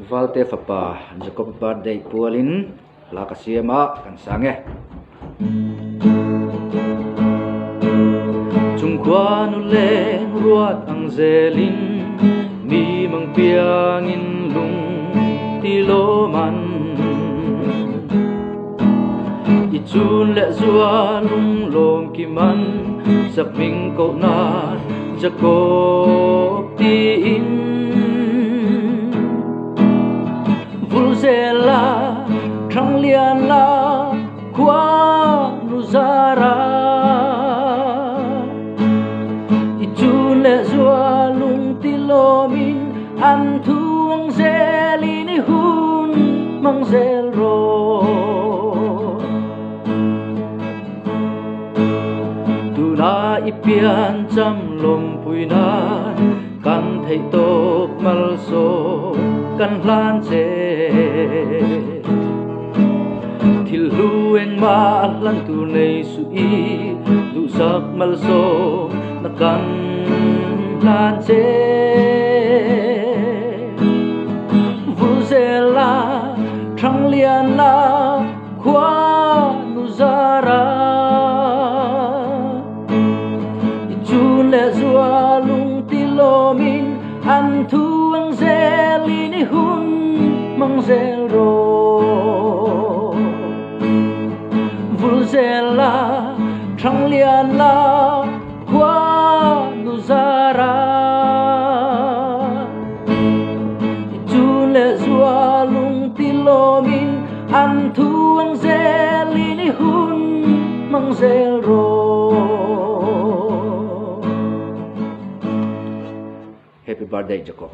Valte Fapa, Jacob Birthday Pualin, Lakasiema, Kansange. Chungkwan uleng ruat ang zelin, mi mang piangin lung tiloman. Ichun le zua lung lom kiman, sapming ko na Jacob tiin. Vulzela, Trang Lian la, Kwa Nuzara. Ichun le zua lung tilomin, Antuang zelini hun mang zelro. Tuna ipian cham lompui na, Kan thei tok malso kan hlan che. Thil lueng ma lan tu nei su i du sak malso na kan hlan che. Vulzela, Trang Lian la, Kwa Nuzara. Ichun le zua lung tilomin, Antuang zelini hun mang zelro. Vulzela, Trang Lian la, Kwa Nuzara. Ichun le zua lung tilomin, Antuang zelini hun mang zelro. Happy birthday, Jacob.